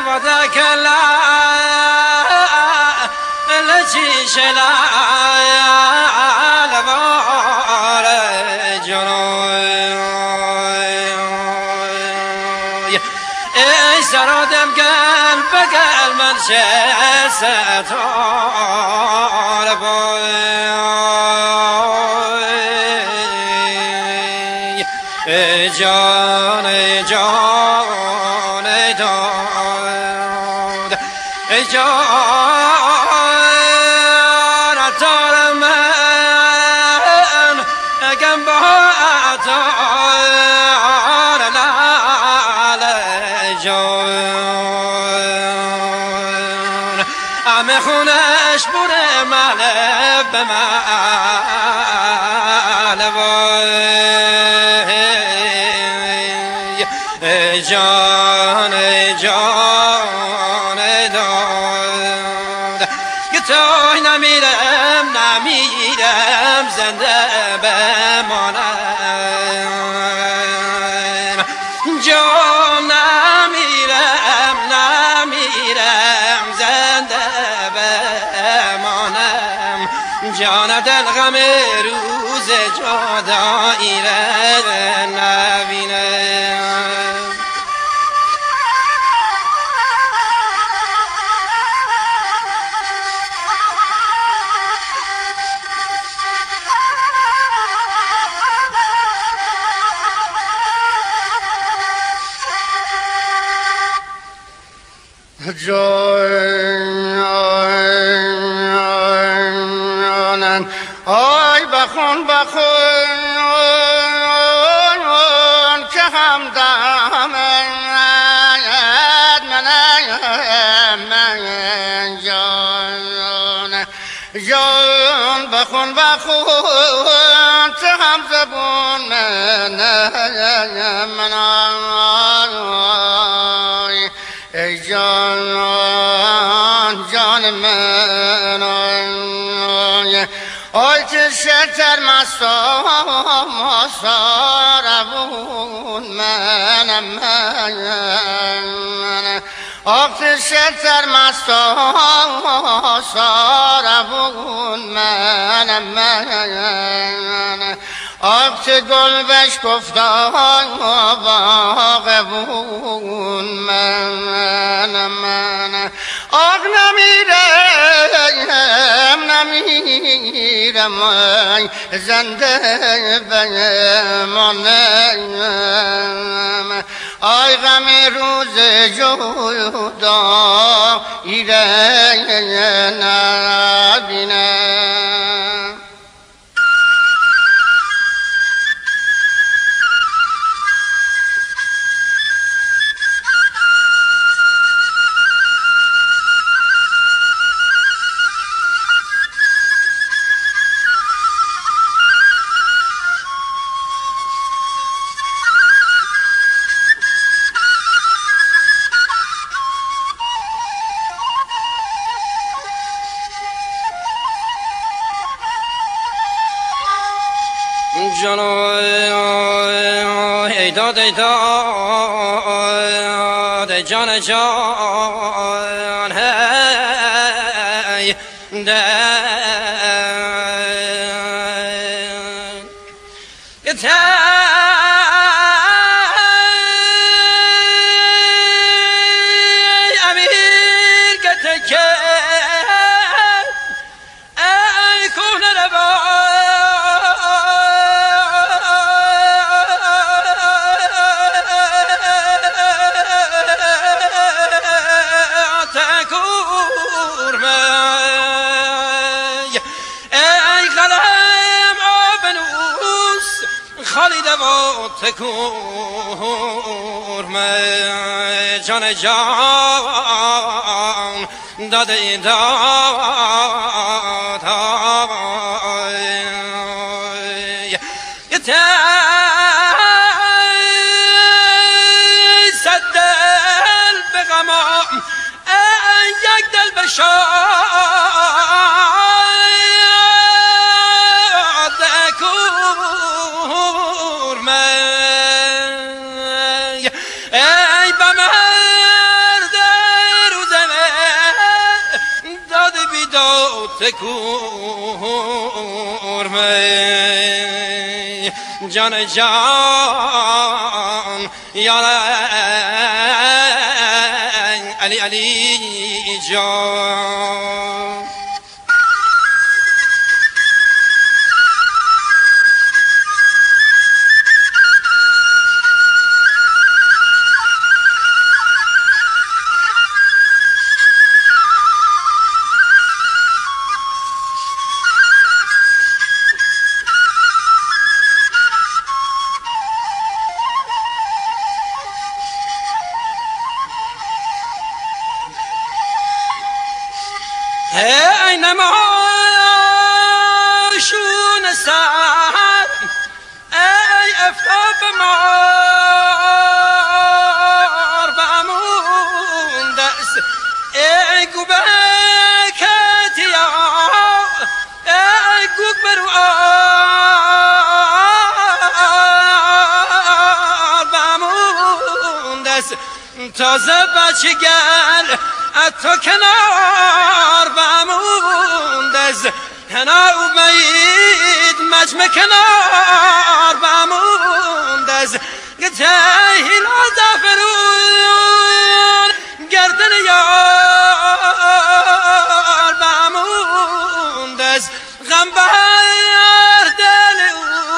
وذاك لا لجي شلا لبار جنوي سرودم قلب من شستار بوي جان جان داد جان تار من اگم با تار لال جان همه خونش بوده ملب به ملب جان جان داد که توی نمیرم نمیرم زنده بمانم جان نمیرم نمیرم زنده بمانم جان دل غم روز جدایی نبینم جانم آی بخون که همدم من جان بخون که هم زبون من ای جان من آی که شکر مساربون من آی که شکر مساربون من آب که گل بش گفتان باغ بون من آب نمیرم زنده بمانم آی غم روز جدا ایره نبینم ای داد ای داد ای جان جان هی تکور من جان جان داده داد صد دل به غمام یک دل به شاد کور من تکور می جان جان یا علی علی جان أينما شون سعد أي أفتاب مار بأمون دس أي قبكت يا أي قبر بأمون دس تازه بچه گل تو کنار بموند از کنار امید مجمع کنار بموند از گتهیل زفرون گردن یار بموند از غم بر دل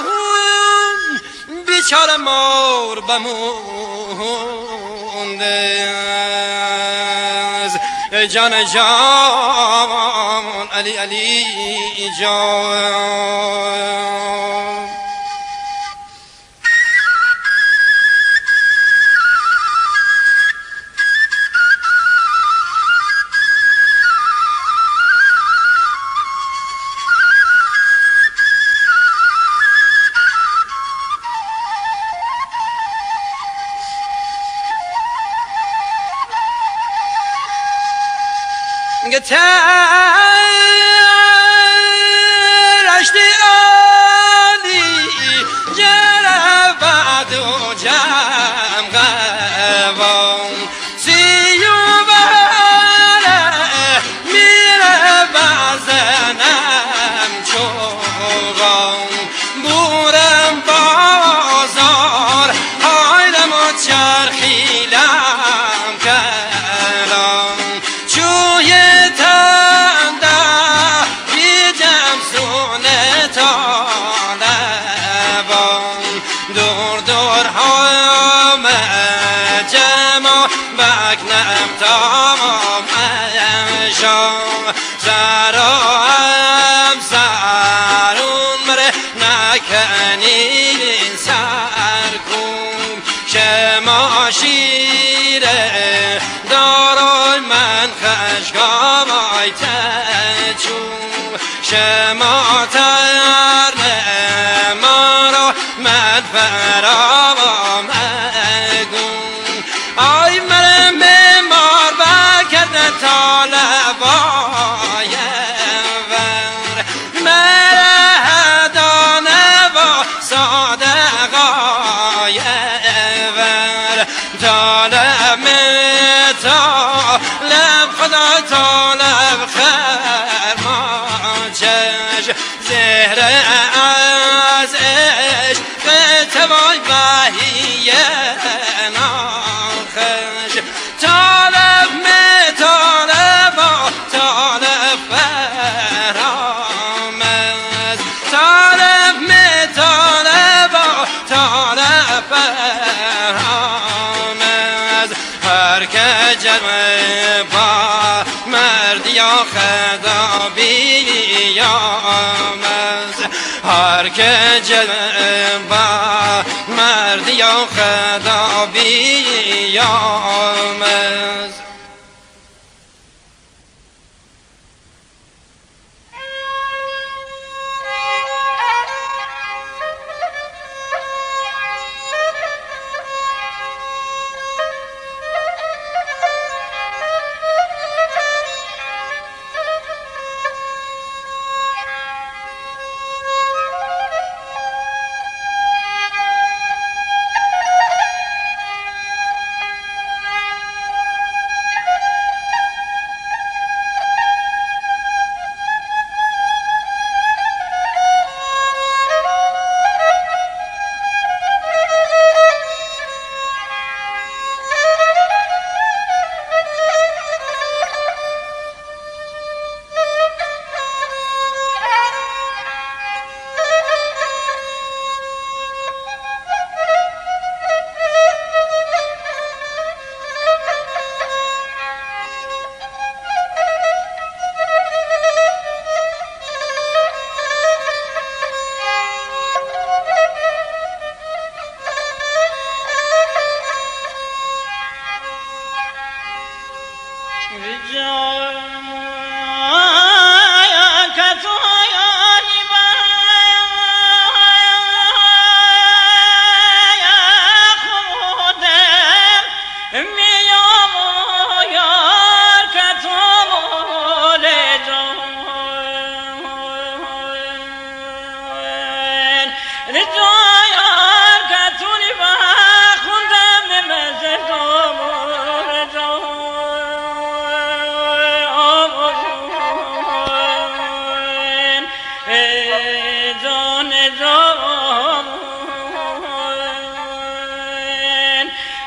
اون بیچاره مار بموند جان جان علی علی جان رشتی عالی جربت و جم قوام سیو بره میره بزنم چوبام بورم بازار هایلم و چرخیلم کلام چوی تمام شام سرام سرون مره نکنین سرکوم شما شیره دارای من خشگام آی تچوم شما ترنه مرا من فرام اگون آی مرم طالبای ور مره دانه و صادقای ور طالب طالب خدا طالب خیر ما چش زهر از عشق توای وحیه ناخش طالب خدا بیامز هر که جلبه مرد یا خدا بیامز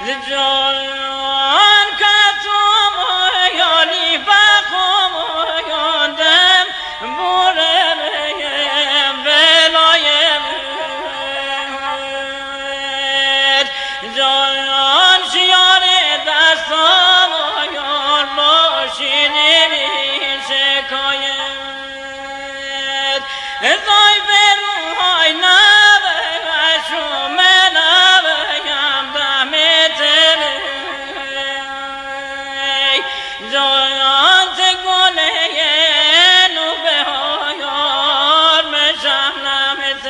جان کتم یالی بخم یادم برم ولایم جان شیار دستم یار باشین شکایت ازای بروهای نبشم نبیم دمت جان تگونه نوبه هایار مشم نمت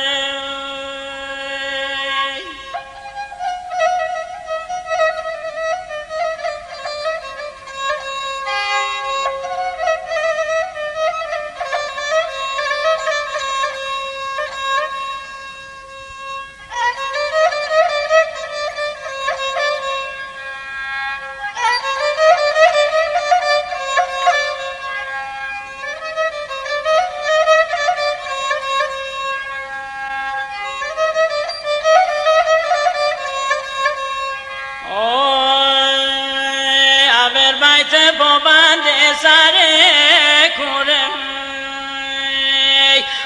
بیت بابند سر کورم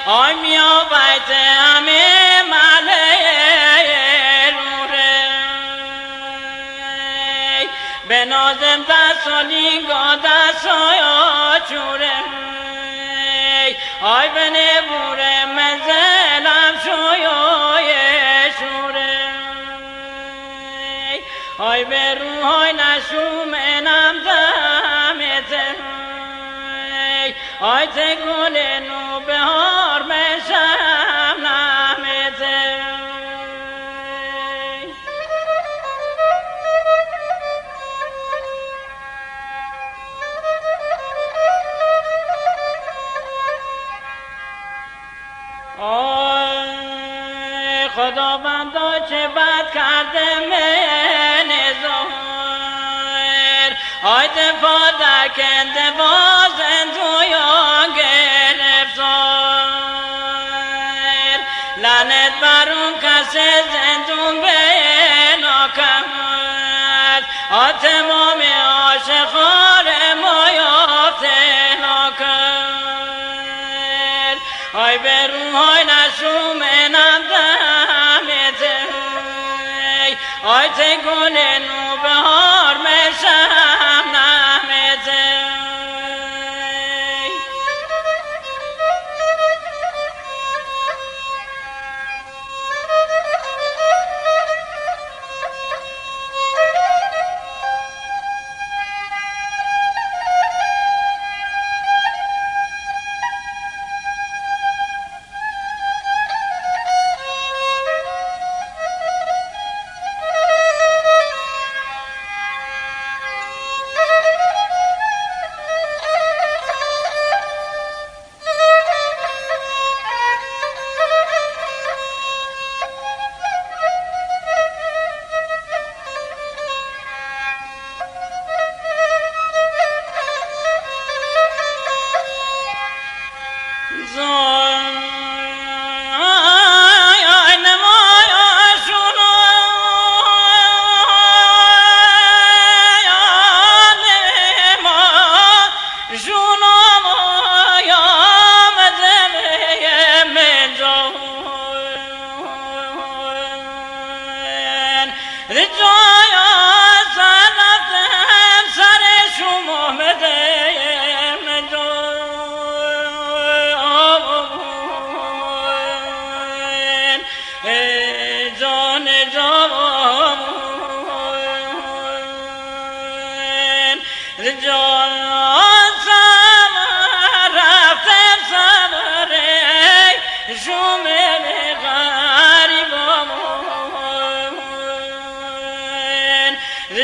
آی میا بیت همه مله نورم به نازم دستالی گا دستایا چورم آی به نبورم منزلم شویای شورم آی به روحای نشومنم دمت آی تگل نو بهار بشم نمت آی خداوندا چه بد کردم آی دفاع دکن دفاع زندویا گرفتار لعنت بر اون کس زندون به ناکمد تمام عاشقان ما یافته ناکرد آی به روحای نشومنم دمت آی تگل نو بهار مشم نمت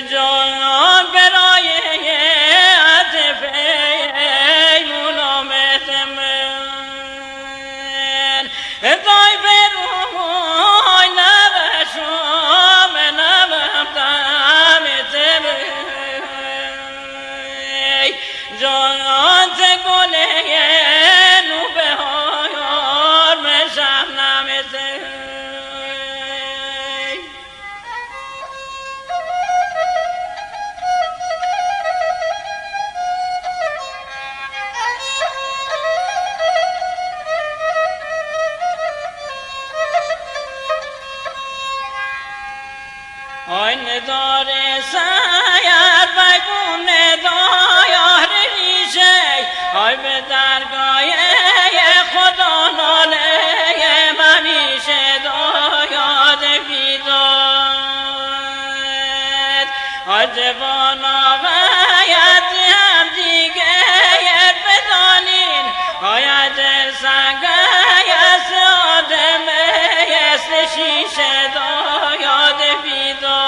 جان برای عطف ملامت من دای بروی نبشم نبفتمت جان تگله نو بهار مشم نمت آی ندار سیر بگون ندایار ریشه آی به درگاه خدا ناله من میشه دایاد بیداد آی جوان آقایت هم دیگه بدانین آی اجل سنگه یس آدمه یس شیشه دایاد بیداد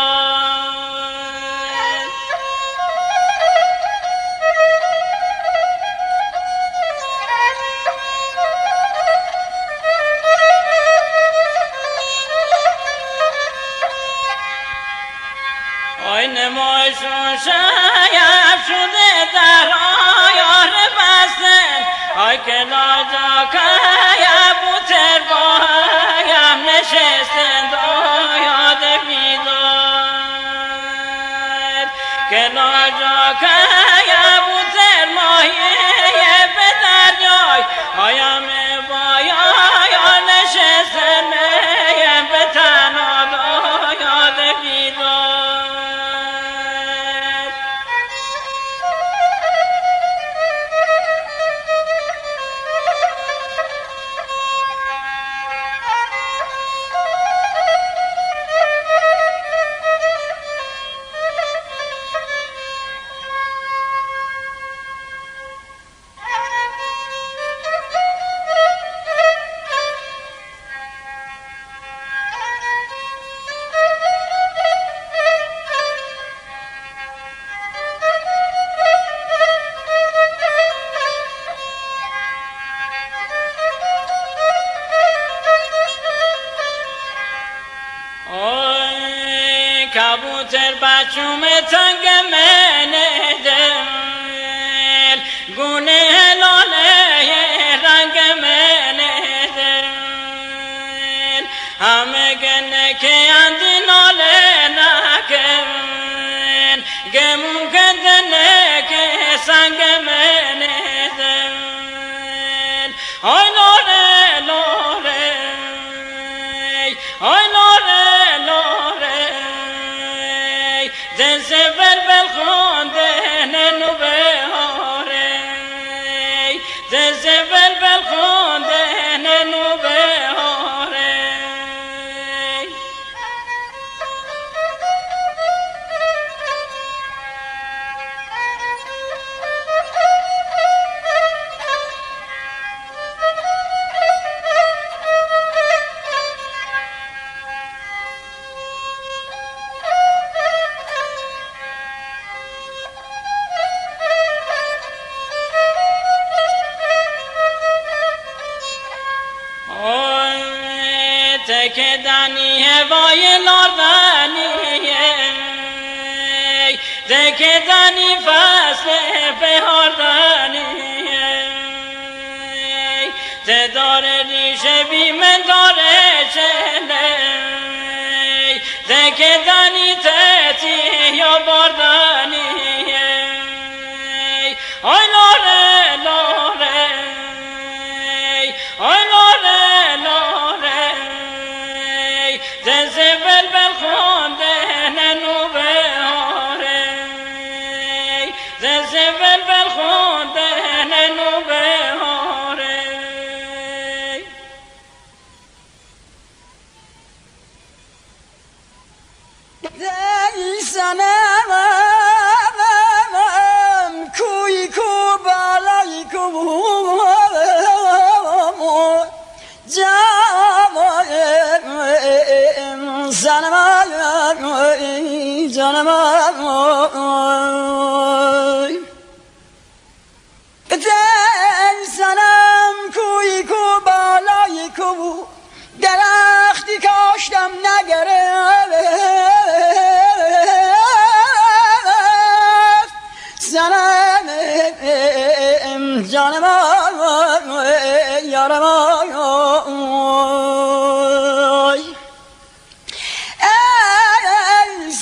آی نمایشون شایب شده در آیار بستن آی که لاجا که بوتر بایم نشستن دایاد بیداد که لاجا که بوتر ماهیه به دریای آیم بایا نشستن میم به تنها دایاد بیداد کبوتر بچوم تنگ منه دل گونه لاله رنگ منه دل همه گنه که اندی ناله نکن گمون کندنه که سنگ منه دل آی لاله لاله آی لاله لاله زنسه بلبل خونده ننو بهاره زنسه بلبل خونده ننو بهاره که دانی هوای لاردنیه که دانی فصل بهاردنیه ته داره ریشه بی من داره چله که دانی تتی یا باردنیه آی لاره لاره آی لاره لاره زنسه بلبل خونده ننو بهاره زنسه بلبل خونده ننو بهاره سنم کوی کو بالای کو جانم سنم کوی کو بالای کو درختی کاشتم نگرفت سنم جانم یارم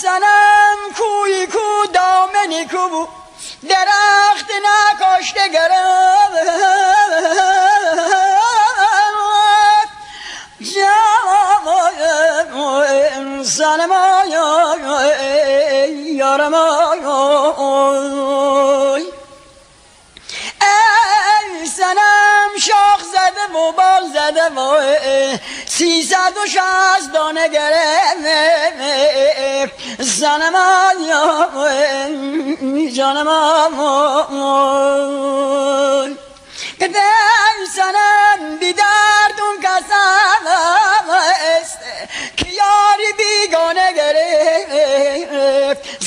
سنم کوی کو دامنی کو درخت نکاشته گرفت سنم یارم آی ای سنم شاخ زده و بال زده و 360 دانه گرفت زنم آی جانم آی که در سنم بیدردون کسم است که یاری بیگانه گرفت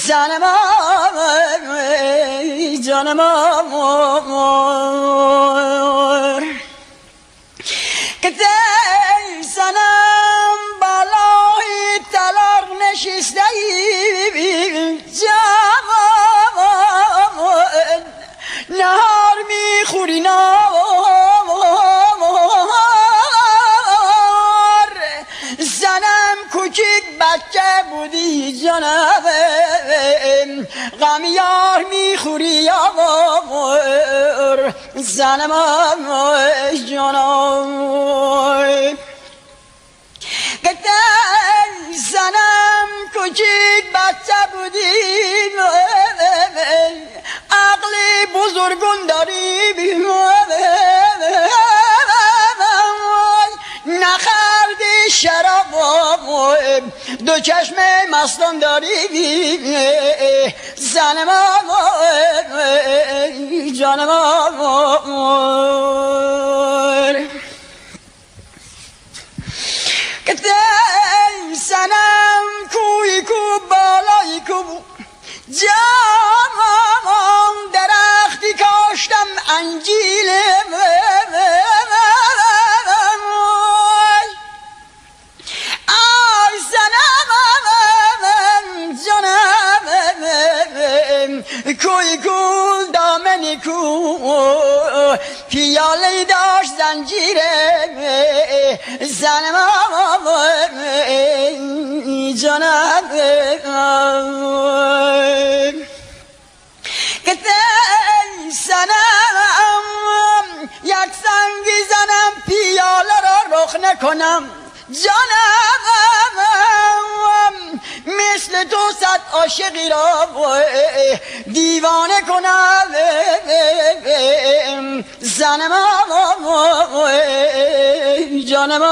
زنم آی جانم آی که در سنم بالای طلاق نشسته جوان نهار میخوری نار زنم کوچیک بچه بودی جانم غم یار میخوری یار زنم جانم گفتن زنم کوچیک بچه بودی عقل بزرگون داری نخردی شراب دو چشم مستان داری زنم جانم کتن سنم کوی کو بالای کو جام درختی کاشتم انجیل آی زنم جانم کوی کو دامنی کو پیاله داشت زنجیره زنم جانم که سنم یک سنگی زنم پیاله را رخ نکنم جانم مثل تو صد عاشقی را دیوانه کنم زنم جانم